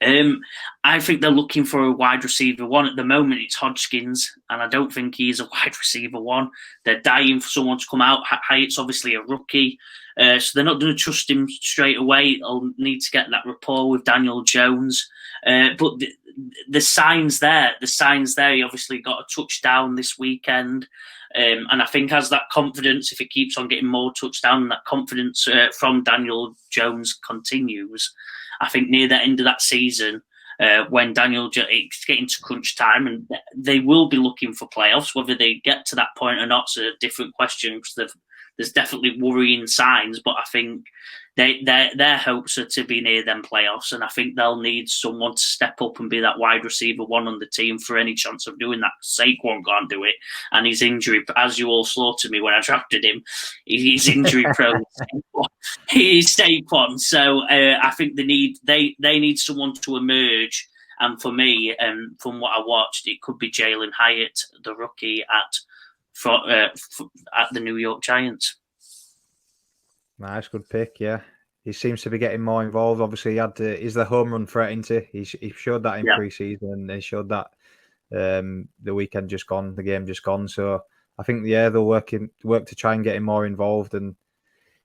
I think they're looking for a wide receiver one. At the moment, it's Hodgkins, and I don't think he's a wide receiver one. They're dying for someone to come out. Hyatt's obviously a rookie, so they're not going to trust him straight away. They'll need to get that rapport with Daniel Jones. But the signs there. He obviously got a touchdown this weekend. And I think as that confidence, if he keeps on getting more touchdowns, and that confidence from Daniel Jones continues, I think near the end of that season, when it's getting to crunch time, and they will be looking for playoffs. Whether they get to that point or not is a different question, because there's definitely worrying signs. But I think their hopes are to be near them playoffs, and I think they'll need someone to step up and be that wide receiver one on the team for any chance of doing that. Saquon can't do it, and his injury, as you all slaughtered me when I drafted him, he's injury prone. He's Saquon, so I think they need someone to emerge. And for me, from what I watched, it could be Jalen Hyatt, the rookie at the New York Giants. Nice, good pick. Yeah, he seems to be getting more involved. Obviously, he's the home run threat, isn't he? He showed that in pre-season, and he showed that the weekend just gone, the game just gone. So I think they'll work to try and get him more involved. And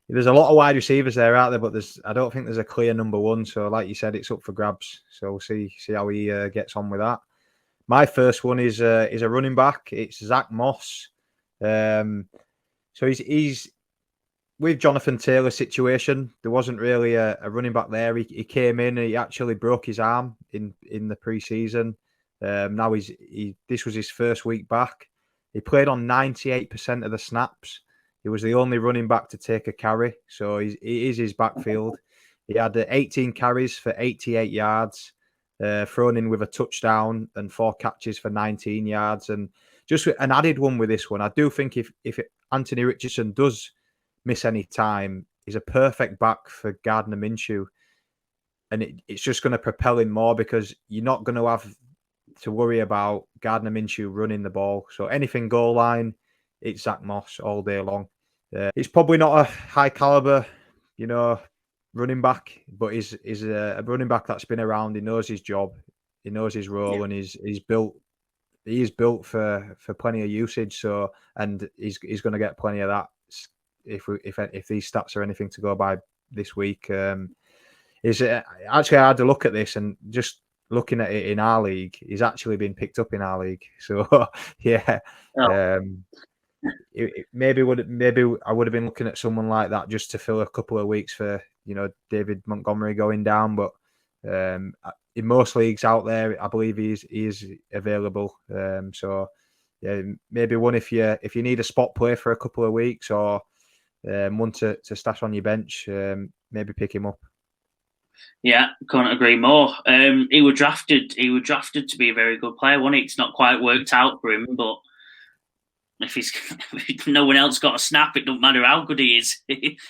there's a lot of wide receivers there out there, but I don't think there's a clear number one. So like you said, it's up for grabs. So we'll see how he gets on with that. My first one is a running back. It's Zach Moss. So he's with Jonathan Taylor's situation. There wasn't really a running back there. He came in and he actually broke his arm in the preseason. Now this was his first week back. He played on 98% of the snaps. He was the only running back to take a carry, so he is his backfield. He had 18 carries for 88 yards, thrown in with a touchdown and 4 catches for 19 yards. And just an added one with this one, I do think if Anthony Richardson does miss any time, he's a perfect back for Gardner Minshew. And it's just going to propel him more, because you're not going to have to worry about Gardner Minshew running the ball. So anything goal line, it's Zach Moss all day long. He's probably not a high caliber, running back, but he's a running back that's been around. He knows his job, he knows his role, and he's built for plenty of usage. So, and he's going to get plenty of that if these stats are anything to go by this week. Actually, I had to look at this, and just looking at it in our league, he's actually been picked up in our league. So yeah. Maybe I would have been looking at someone like that just to fill a couple of weeks for David Montgomery going down, but in most leagues out there, I believe he is available. So yeah, maybe one if you need a spot play for a couple of weeks, or one to stash on your bench, maybe pick him up. Yeah, couldn't agree more. He was drafted to be a very good player. It's not quite worked out for him, but if no one else got a snap, it doesn't matter how good he is.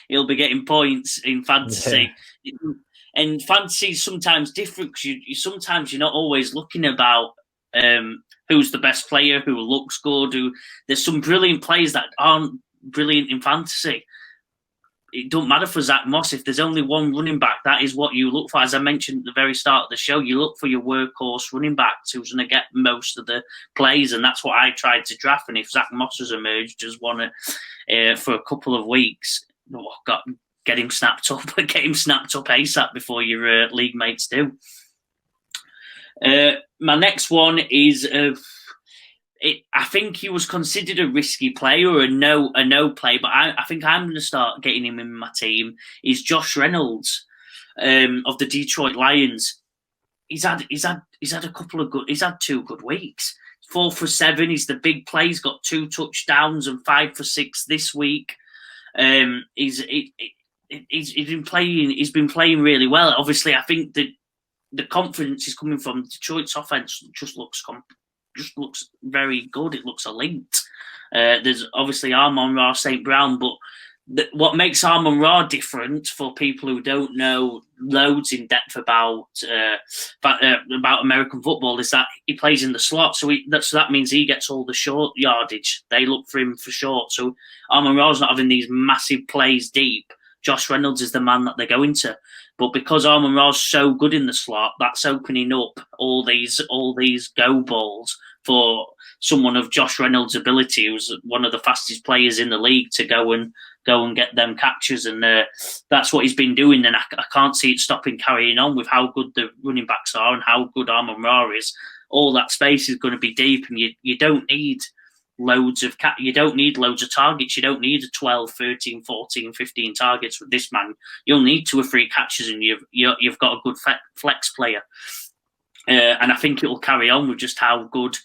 He'll be getting points in fantasy. Yeah. And fantasy is sometimes different, because sometimes you're not always looking about who's the best player, who looks good. There's some brilliant players that aren't brilliant in fantasy. It don't matter for Zach Moss. If there's only one running back, that is what you look for. As I mentioned at the very start of the show, you look for your workhorse running backs who's going to get most of the plays, and that's what I tried to draft. And if Zach Moss has emerged as one for a couple of weeks, get him snapped up ASAP before your league mates do. My next one is I think he was considered a risky play or a no play, but I think I'm going to start getting him in my team. Is Josh Reynolds of the Detroit Lions. He's had 2 good weeks. 4 for 7. He's the big play. He's got 2 touchdowns and 5 for 6 this week. he's been playing. He's been playing really well. Obviously, I think the confidence is coming from Detroit's offense. Just looks very good. It looks elite. There's obviously Amon-Ra, St. Brown, but what makes Amon-Ra different for people who don't know loads in depth about American football is that he plays in the slot. So that means he gets all the short yardage. They look for him for short. So Amon-Ra's not having these massive plays deep. Josh Reynolds is the man that they're going to. But because Amon-Ra's so good in the slot, that's opening up all these go balls for someone of Josh Reynolds' ability, who's one of the fastest players in the league, to go and get them catches. And that's what he's been doing. And I can't see it stopping carrying on with how good the running backs are and how good Amon-Ra is. All that space is going to be deep, and you don't need loads of targets. You don't need 12, 13, 14, 15 targets with this man. You'll need 2 or 3 catches, and you've got a good flex player. And I think it will carry on with just how good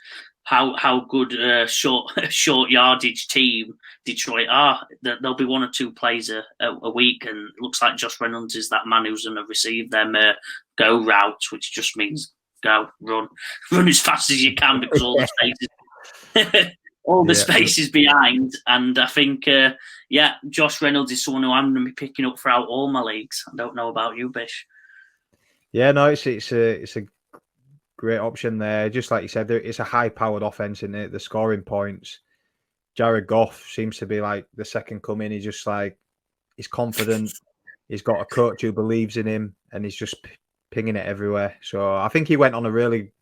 short yardage team Detroit are. There'll be 1 or 2 plays a week, and it looks like Josh Reynolds is that man who's going to receive them go routes, which just means go run as fast as you can, because all the spaces. All the spaces behind, and I think, Josh Reynolds is someone who I'm going to be picking up throughout all my leagues. I don't know about you, Bish. Yeah, no, it's a great option there. Just like you said, it's a high-powered offense in it. The scoring points. Jared Goff seems to be like the second coming. He's confident. He's got a coach who believes in him, and he's just pinging it everywhere. So I think he went on a really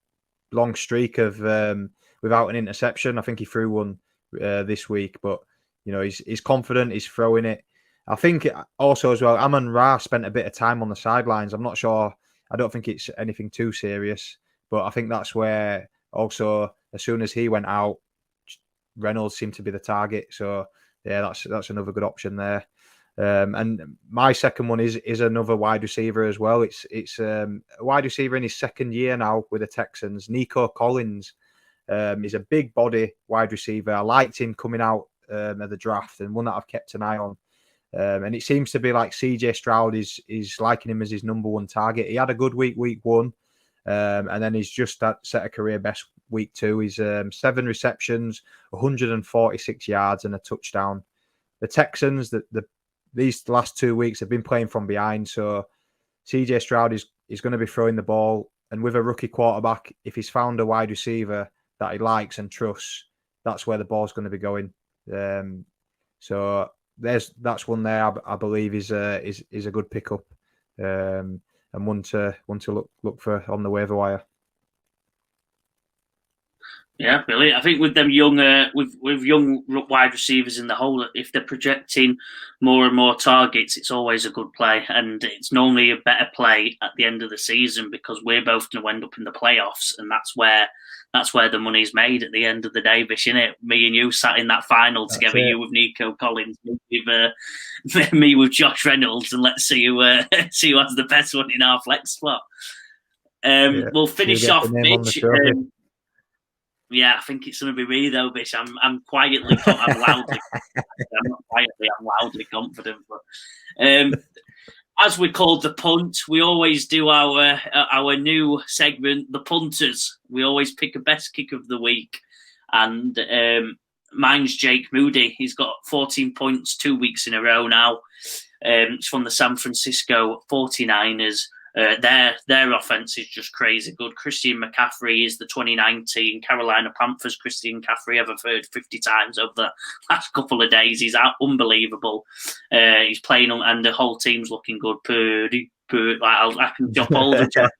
long streak of without an interception. I think he threw one this week, but he's confident. He's throwing it. I think also as well, Amon-Ra spent a bit of time on the sidelines. I'm not sure. I don't think it's anything too serious, but I think that's where also as soon as he went out, Reynolds seemed to be the target. So yeah, that's another good option there. And my second one is another wide receiver as well. It's a wide receiver in his second year now with the Texans. Nico Collins. He's a big body wide receiver. I liked him coming out at the draft, and one that I've kept an eye on. And it seems to be like CJ Stroud is liking him as his number 1 target. He had a good week 1, and then he's just set a career best week 2. He's 7 receptions, 146 yards, and a touchdown. The Texans, these last 2 weeks have been playing from behind, so CJ Stroud is going to be throwing the ball. And with a rookie quarterback, if he's found a wide receiver that he likes and trusts, that's where the ball's going to be going. So that's one there. I believe is a good pickup, and one to look for on the waiver wire. Yeah, brilliant. I think with them young, with young wide receivers in the hole, if they're projecting more and more targets, it's always a good play, and it's normally a better play at the end of the season, because we're both going to end up in the playoffs, and that's where the money's made at the end of the day, Bish, innit? Me and you sat in that final together, you with Nico Collins, me with Josh Reynolds, and let's see who has the best one in our flex spot. We'll finish off, Bish. Yeah, I think it's going to be me though, Bish. I'm loudly. I'm not quietly. I'm loudly confident. But as we called the punt, we always do our new segment, the Punters. We always pick a best kick of the week, and mine's Jake Moody. He's got 14 points 2 weeks in a row now. It's from the San Francisco 49ers. Their offense is just crazy good. Christian McCaffrey is the 2019 Carolina Panthers Christian McCaffrey. I've heard 50 times over the last couple of days. He's unbelievable. He's playing, and the whole team's looking good. I can drop all the chat.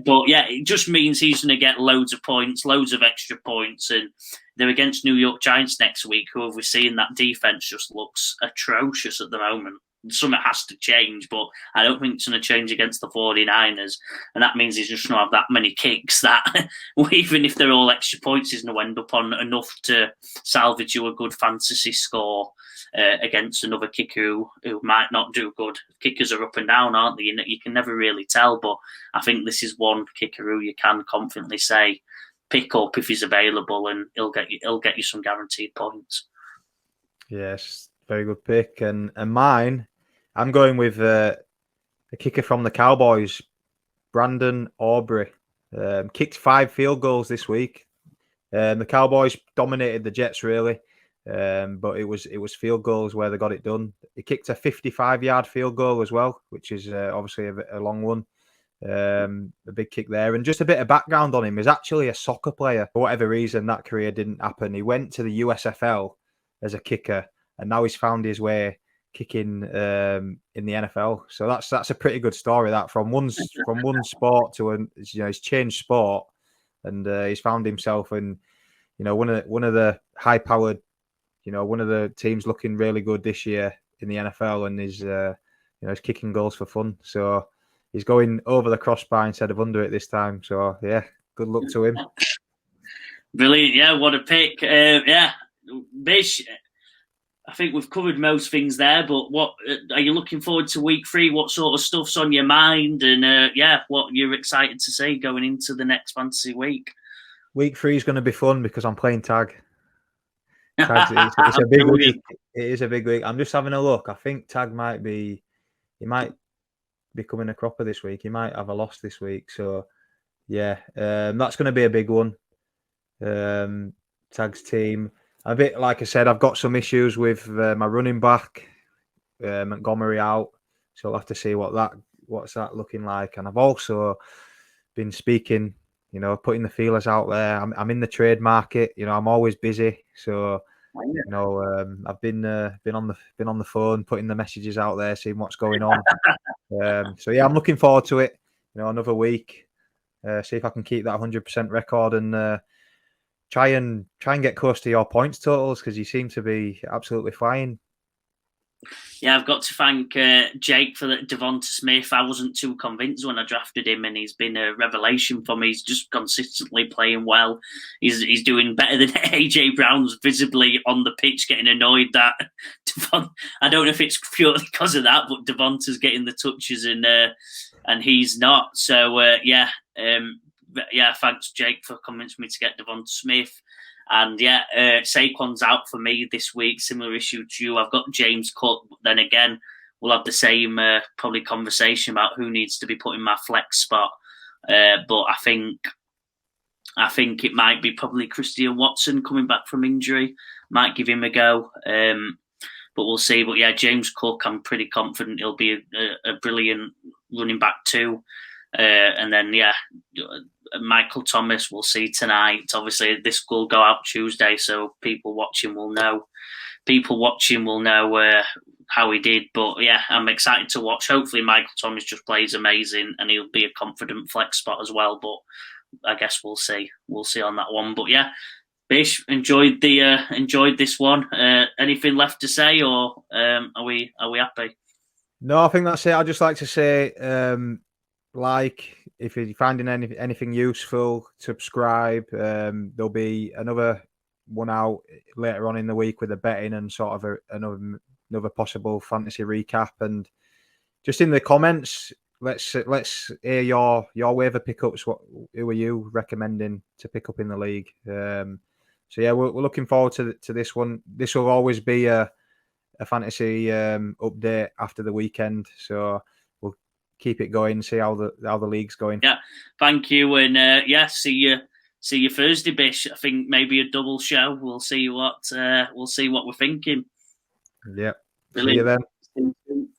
But yeah, it just means he's going to get loads of points, loads of extra points, and they're against New York Giants next week, who have we seen that defense just looks atrocious at the moment. Something has to change, but I don't think it's going to change against the 49ers. And that means he's just going to have that many kicks that, even if they're all extra points, he's going to end up on enough to salvage you a good fantasy score against another kicker who might not do good. Kickers are up and down, aren't they? You can never really tell, but I think this is one kicker who you can confidently say pick up if he's available, and he'll get you some guaranteed points. Yes. Very good pick. And mine, I'm going with a kicker from the Cowboys, Brandon Aubrey. Kicked 5 field goals this week. The Cowboys dominated the Jets really, but it was field goals where they got it done. He kicked a 55-yard field goal as well, which is obviously a long one. A big kick there. And just a bit of background on him. He's actually a soccer player. For whatever reason, that career didn't happen. He went to the USFL as a kicker, and now he's found his way kicking in the NFL. So that's a pretty good story. That from one sport to he's changed sport, and he's found himself in one of the high powered, one of the teams looking really good this year in the NFL, and he's kicking goals for fun. So he's going over the crossbar instead of under it this time. So yeah, good luck to him. Brilliant. Yeah, what a pick. Bish, I think we've covered most things there, but what are you looking forward to week 3? What sort of stuff's on your mind? And what you're excited to see going into the next fantasy week? Week 3 is going to be fun because I'm playing tag. It's a big week. It is a big week. I'm just having a look. I think tag might be becoming a cropper this week. He might have a loss this week. So yeah, that's going to be a big one. Tag's team. A bit like I said, I've got some issues with my running back, Montgomery out. So I'll have to see what's that looking like. And I've also been speaking, putting the feelers out there. I'm in the trade market. I'm always busy. So I've been on the phone, putting the messages out there, seeing what's going on. So yeah, I'm looking forward to it. Another week. See if I can keep that 100% record and try and get close to your points totals, because you seem to be absolutely flying. Yeah, I've got to thank Jake for that. Devonta Smith, I wasn't too convinced when I drafted him, and he's been a revelation for me. He's just consistently playing well. He's doing better than AJ Brown's visibly on the pitch, getting annoyed that I don't know if it's purely because of that, but Devonta's getting the touches and he's not. So thanks Jake for convincing me to get Devonta Smith. And Saquon's out for me this week. Similar issue to you. I've got James Cook. Then again, we'll have the same probably conversation about who needs to be put in my flex spot. But I think it might be probably Christian Watson coming back from injury. Might give him a go. But we'll see. But yeah, James Cook, I'm pretty confident he'll be a brilliant running back too. And then Michael Thomas, we'll see tonight. Obviously, this will go out Tuesday, so people watching will know how he did. But yeah, I'm excited to watch. Hopefully, Michael Thomas just plays amazing, and he'll be a confident flex spot as well. But I guess we'll see. We'll see on that one. But yeah, Bish, enjoyed this one. Anything left to say, or are we happy? No, I think that's it. I'd just like to say, if you're finding anything useful, subscribe. There'll be another one out later on in the week with a betting and sort of another possible fantasy recap. And just in the comments, let's hear your waiver pickups. Who are you recommending to pick up in the league? So yeah, we're looking forward to this one. This will always be a fantasy update after the weekend. So we'll keep it going, see how the league's going. Yeah, thank you, and see you Thursday, Bish. I think maybe a double show. We'll see what we're thinking. Yeah, Brilliant. See you then.